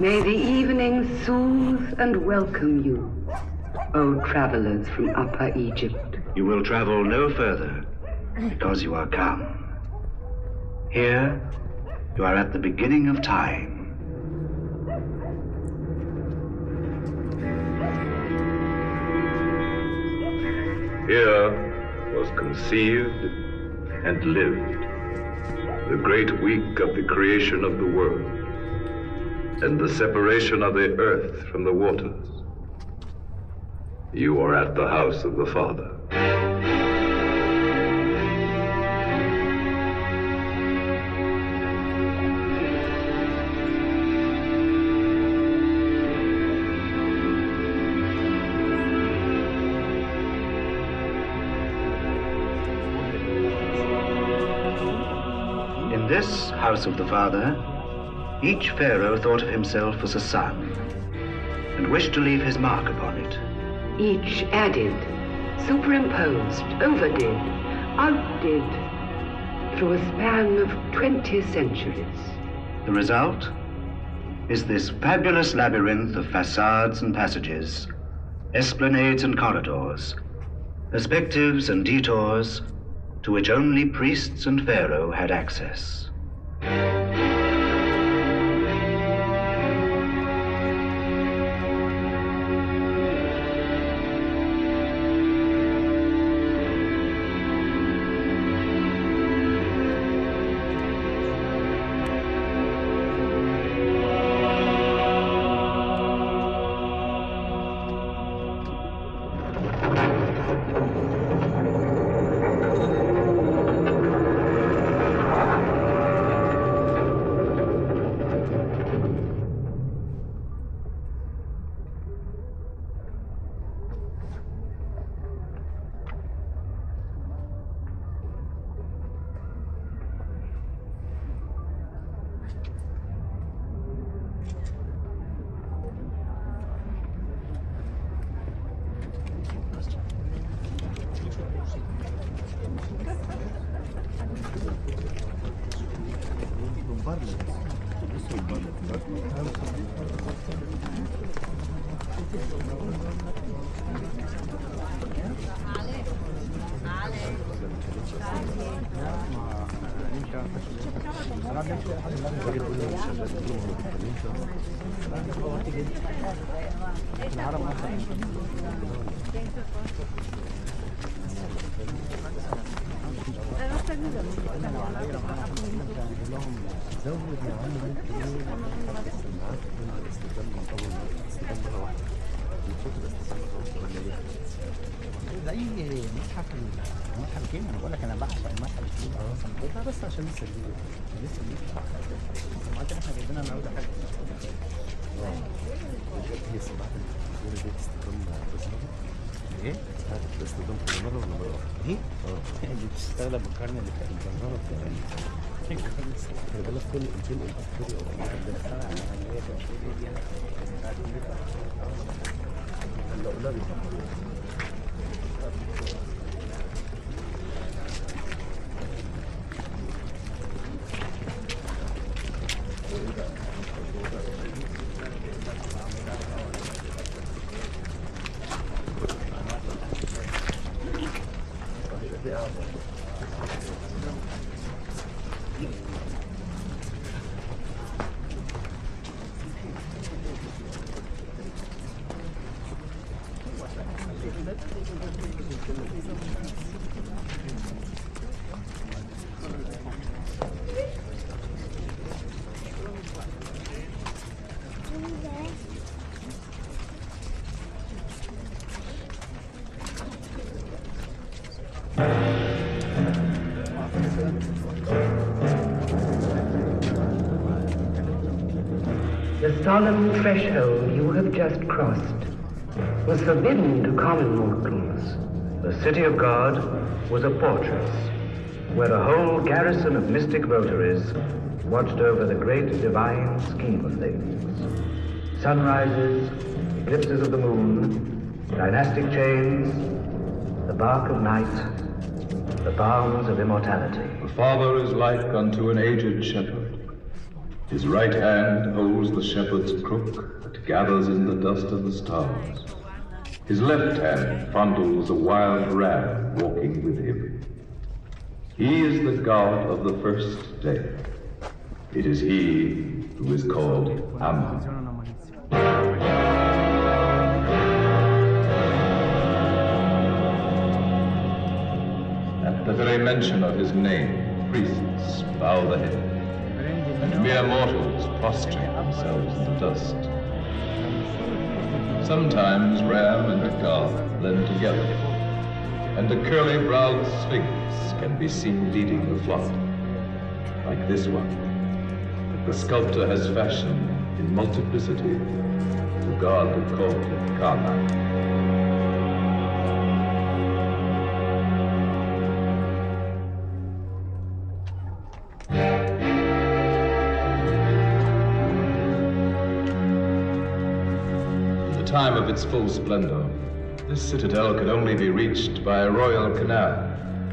May the evening soothe and welcome you, O travelers from Upper Egypt. You will travel no further, because you are come. Here, you are at the beginning of time. Here was conceived and lived the great week of the creation of the world and the separation of the earth from the waters. You are at the house of the Father. In this house of the Father, each pharaoh thought of himself as a son and wished to leave his mark upon it. Each added, superimposed, overdid, outdid, through a span of 20 centuries. The result is this fabulous labyrinth of facades and passages, esplanades and corridors, perspectives and detours to which only priests and pharaoh had access. The solemn threshold you have just crossed was forbidden to common mortals. The city of God was a fortress where a whole garrison of mystic votaries watched over the great divine scheme of things. Sunrises, eclipses of the moon, dynastic chains, the bark of night, the balms of immortality. The Father is like unto an aged shepherd, His right hand holds the shepherd's crook that gathers in the dust of the stars. His left hand fondles a wild ram walking with him. He is the god of the first day. It is he who is called Ammon. At the very mention of his name, priests bow the head, and mere mortals prostrate themselves in the dust. Sometimes ram and god blend together, and a curly-browed sphinx can be seen leading the flock, like this one that the sculptor has fashioned in multiplicity, the god called Karnak. Time of its full splendor, this citadel could only be reached by a royal canal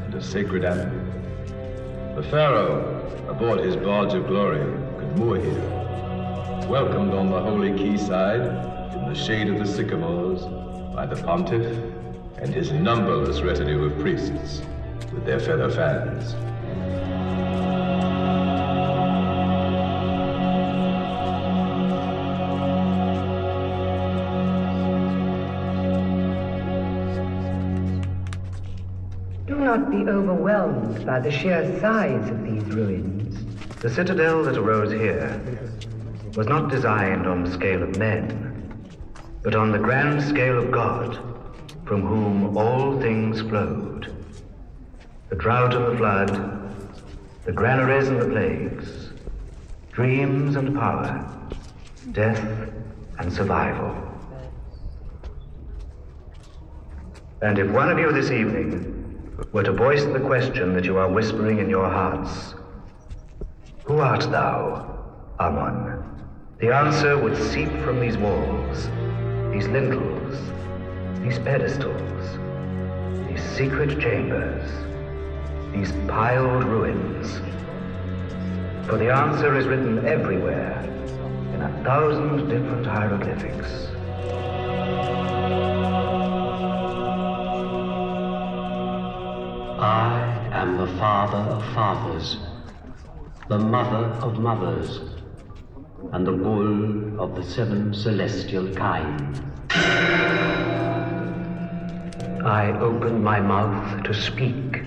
and a sacred animal. The pharaoh, aboard his barge of glory, could moor here, welcomed on the holy quayside in the shade of the sycamores by the pontiff and his numberless retinue of priests with their feather fans. Do not be overwhelmed by the sheer size of these ruins. The citadel that arose here was not designed on the scale of men, but on the grand scale of God, from whom all things flowed. The drought and the flood, the granaries and the plagues, dreams and power, death and survival. And if one of you this evening were to voice the question that you are whispering in your hearts, who art thou, Ammon? The answer would seep from these walls, these lintels, these pedestals, these secret chambers, these piled ruins. For the answer is written everywhere in 1,000 different hieroglyphics. I am the father of fathers, the mother of mothers, and the bull of the 7 celestial kinds. I open my mouth to speak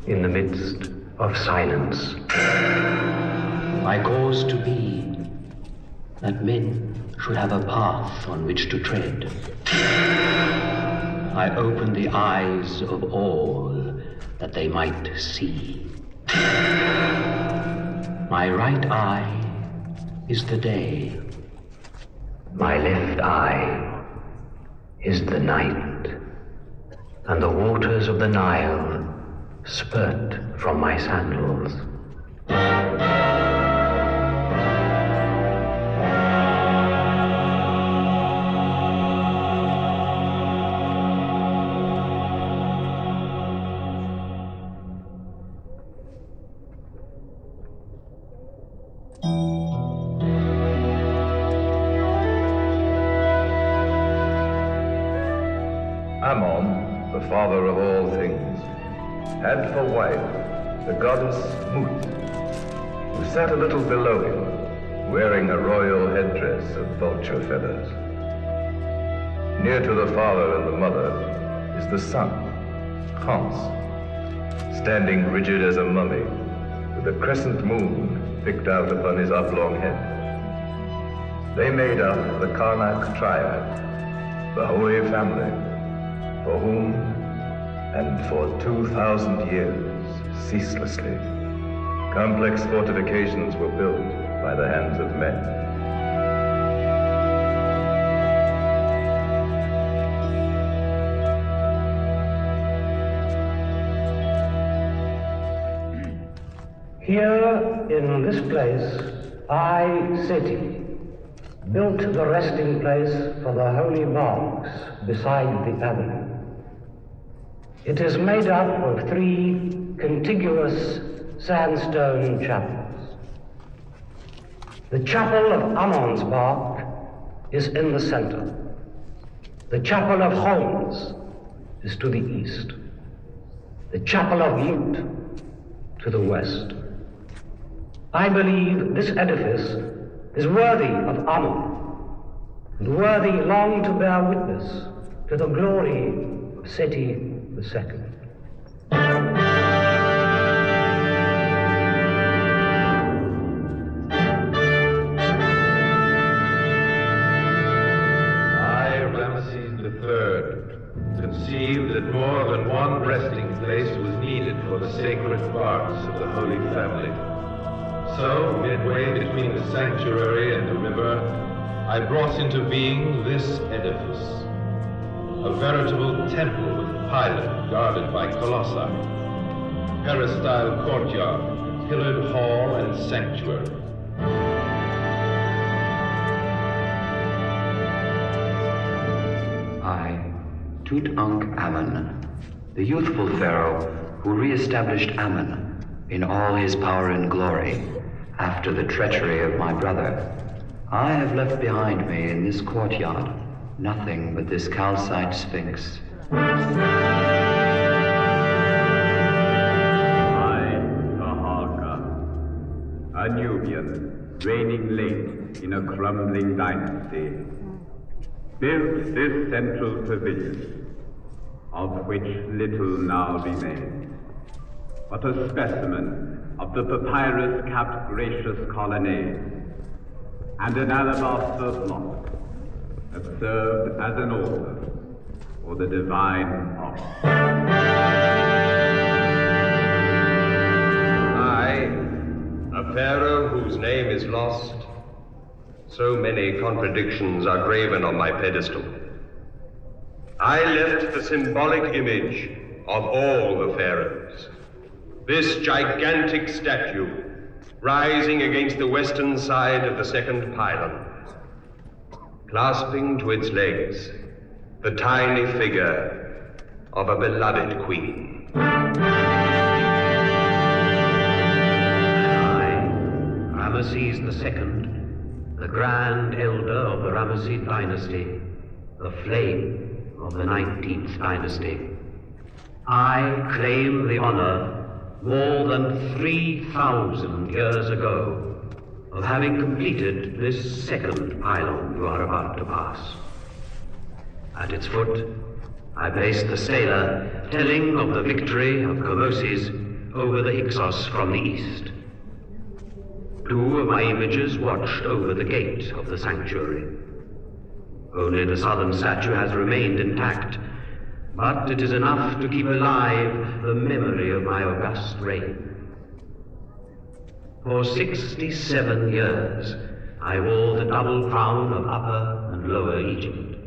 in the midst of silence. I cause to be that men should have a path on which to tread. I open the eyes of all that they might see. My right eye is the day. My left eye is the night. And the waters of the Nile spurt from my sandals. Ammon, the father of all things, had for wife the goddess Mut, who sat a little below him, wearing a royal headdress of vulture feathers. Near to the father and the mother is the son, Hans, standing rigid as a mummy, with a crescent moon picked out upon his oblong head. They made up the Karnak triad, the Holy Family, for whom, and for 2,000 years, ceaselessly, complex fortifications were built by the hands of men. Here, in this place, I, Seti, built the resting place for the holy monks beside the avenue. It is made up of 3 contiguous sandstone chapels. The chapel of Ammon's bark is in the center. The chapel of Holmes is to the east. The chapel of Mute to the west. I believe this edifice is worthy of Ammon, and worthy long to bear witness to the glory of Seti II. Conceived that more than one resting place was needed for the sacred parts of the Holy Family. So, midway between the sanctuary and the river, I brought into being this edifice. A veritable temple with pylon guarded by colossi, peristyle courtyard, pillared hall, and sanctuary. Tutankhamun, the youthful pharaoh who re-established Ammon in all his power and glory after the treachery of my brother. I have left behind me in this courtyard nothing but this calcite sphinx. I, Taharqa, a Nubian, reigning late in a crumbling dynasty, built this central pavilion, of which little now remains, but a specimen of the papyrus-capped gracious colonnade, and an alabaster block that served as an altar for the divine offering. I, a pharaoh whose name is lost, so many contradictions are graven on my pedestal. I left the symbolic image of all the pharaohs. This gigantic statue rising against the western side of the second pylon, clasping to its legs the tiny figure of a beloved queen. I, Ramesses II, the grand elder of the Ramessid dynasty, the flame of the 19th dynasty. I claim the honor, more than 3,000 years ago, of having completed this second pylon you are about to pass. At its foot, I place the stela telling of the victory of Kamoses over the Hyksos from the east. 2 of my images watched over the gate of the sanctuary. Only the southern statue has remained intact, but it is enough to keep alive the memory of my august reign. For 67 years, I wore the double crown of Upper and Lower Egypt.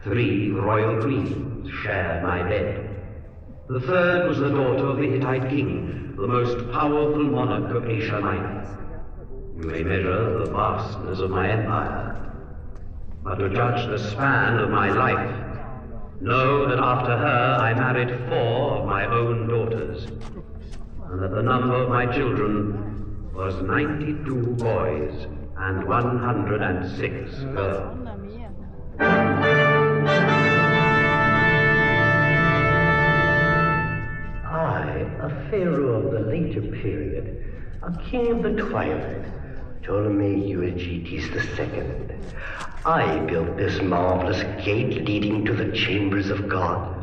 3 royal queens shared my bed. The third was the daughter of the Hittite king, the most powerful monarch of Asia Minor. You may measure the vastness of my empire, but to judge the span of my life, know that after her I married 4 of my own daughters, and that the number of my children was 92 boys and 106 girls. I, a pharaoh of the later period, a king of the twilight, Ptolemy Euergetes II, I built this marvelous gate leading to the chambers of God.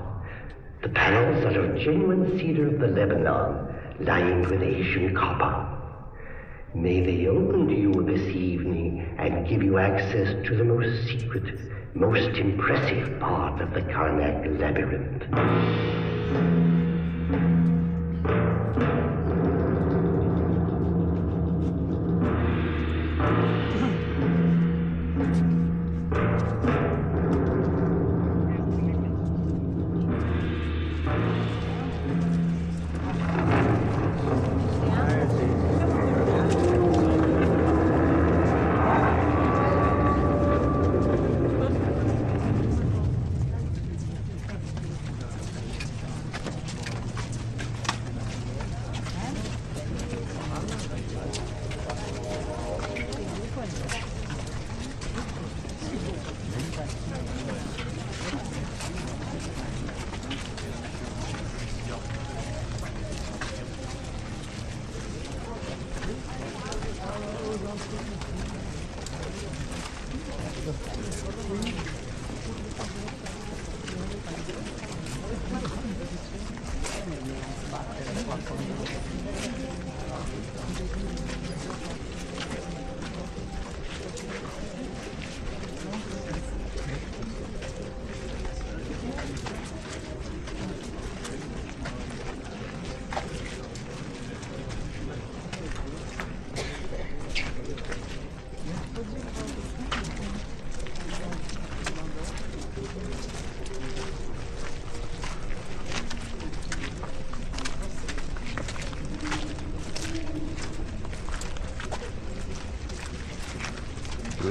The panels are of genuine cedar of the Lebanon, lined with Asian copper. May they open to you this evening and give you access to the most secret, most impressive part of the Karnak labyrinth.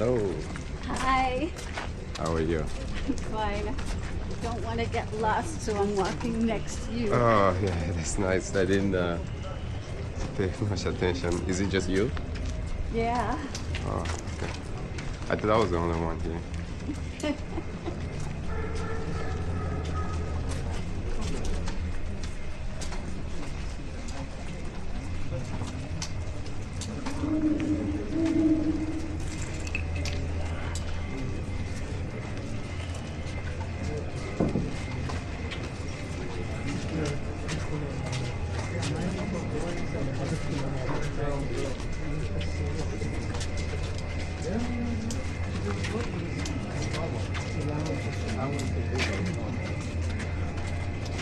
Hello. Hi. How are you? I'm fine. I don't want to get lost, so I'm walking next to you. Oh, yeah, that's nice. I didn't pay much attention. Is it just you? Yeah. Oh, okay. I thought I was the only one here.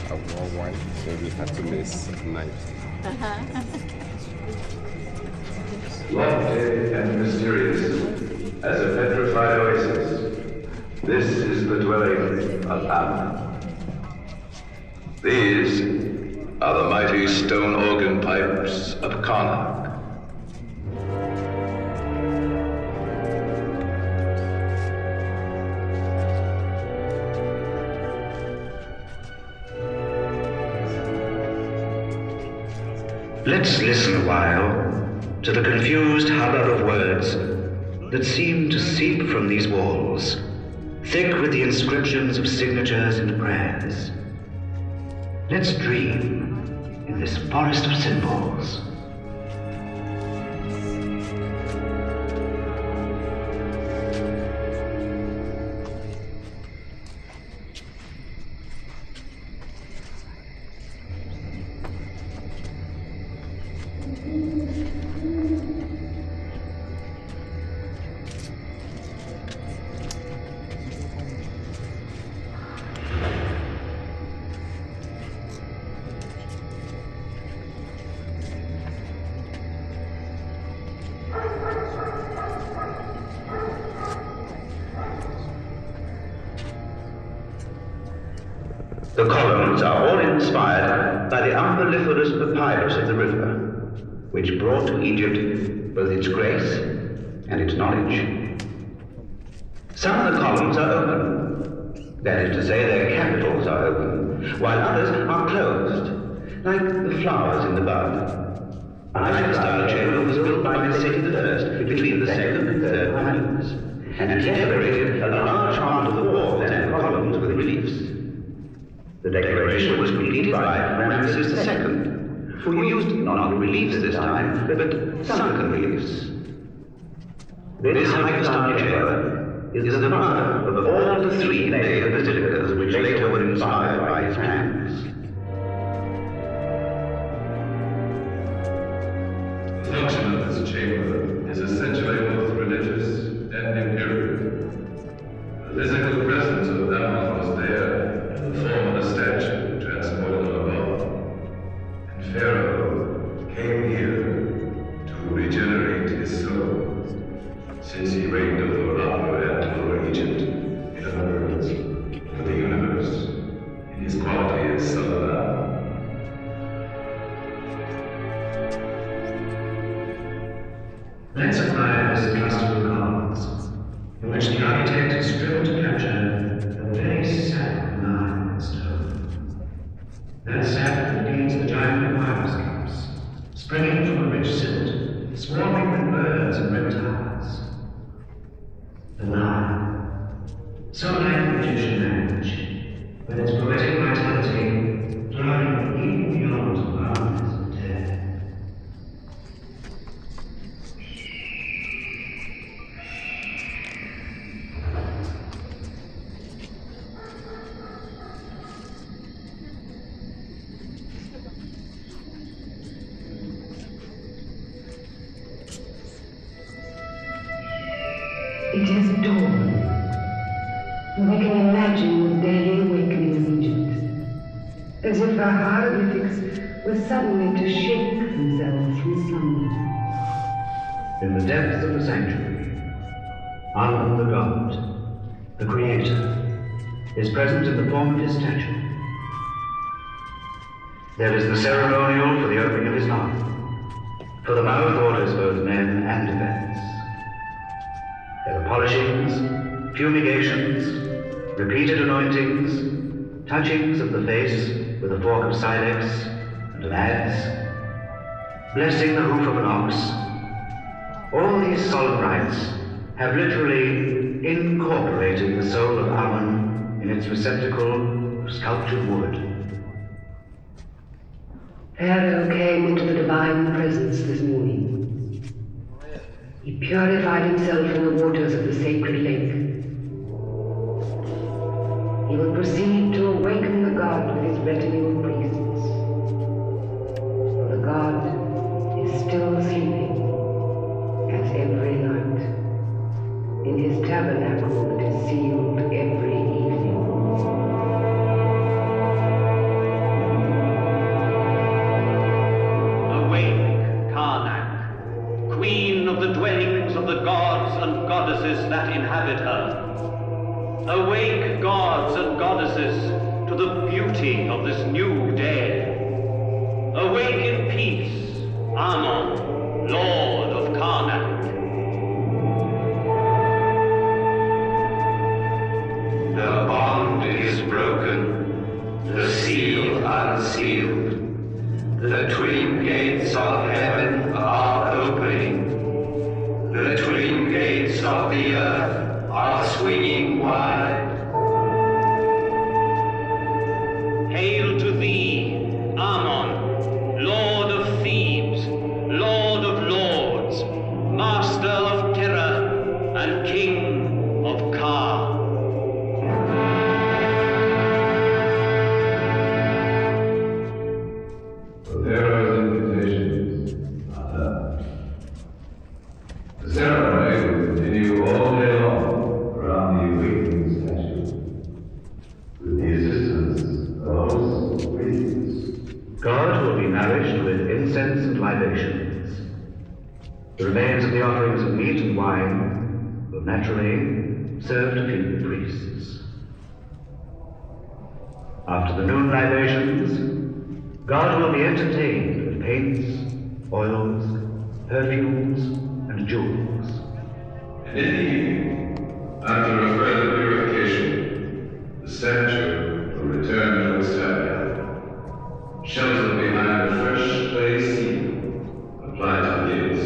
I wore one, so we had to miss a night. Lofty and mysterious as a petrified oasis, this is the dwelling of Ammon. These are the mighty stone organ pipes of Karnak. Let's listen a while to the confused hubbub of words that seem to seep from these walls, thick with the inscriptions of signatures and prayers. Let's dream in this forest of symbols. The columns are all inspired by the umbelliferous papyrus of the river, which brought to Egypt both its grace and its knowledge. Some of the columns are open, that is to say, their capitals are open, while others are closed, like the flowers in the bud. An Eiffel-style chamber was built by Seti I between the second and third millenniums, and he decorated a large part of the walls and columns with reliefs. The decoration was completed by Ramses II, who used not reliefs this time, but sunken reliefs. This Eiffel-style chamber is the mother of all the three layered basilicas which later were inspired by his hands. The function of this chamber is essentially both religious and imperial. The physical presence of Ammon was there in the form of a statue transported on above, and Pharaoh came here to regenerate his soul, since he reigned over Upper and Lower Egypt, in other words, for the universe, in his quality as Son of Ammon. Let's admire this cluster of columns, in which the architect has striven to capture a very sad line in stone. That sap that feeds the giant papyrus cups, springing from a rich silt, swarming with birds and reptiles. The Nile, so like the Egyptian language, with its poetic vitality flowing even beyond the boundaries of death. It is dawn. We can imagine the daily awakening of Egypt, as if our hieroglyphics were suddenly to shake themselves from slumber. In the depths of the sanctuary, Ammon the god, the creator, is present in the form of his statue. There is the ceremonial for the opening of his mouth, for the mouth orders both men and events. There are polishings, fumigations, repeated anointings, touchings of the face with a fork of silex and an adze, blessing the hoof of an ox. All these solemn rites have literally incorporated the soul of Ammon in its receptacle of sculptured wood. Pharaoh came into the divine presence this morning. He purified himself in the waters of the sacred lake. He will proceed to awaken the god with his retinue of priests. For the god is still sleeping, as every night, in his tabernacle that is sealed every evening. Awake, Karnak, queen of the dwellings of the gods and goddesses that inhabit her. Awake, gods and goddesses, to the beauty of this new day. Awake in peace, Ammon, lord of Karnak. The bond is broken, the seal unsealed. The twin gates of heaven are opening. The twin gates of the earth are swinging wide. Hail to thee, Ammon, lord of Thebes, lord of lords, master of terror, and king of Ka. Pharaoh's invitations are done. The ceremony will continue all day long around the awakening statue, with the assistance of hosts of priests. God will be nourished with incense and libations. The remains of the offerings of meat and wine will naturally serve to feed the priests. After the noon libations, God will be entertained with paints, oils, perfumes, and jewels. And in the evening, after a further purification, the statue will return to its tabernacle, sheltered behind a fresh clay seal applied to the lids.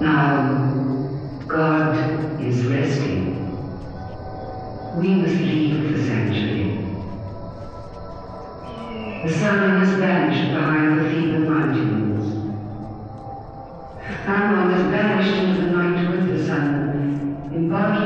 Now, God is resting. We must leave the sanctuary. The sun has vanished behind the Theban mountains. Ammon has vanished into the night with the sun, embarking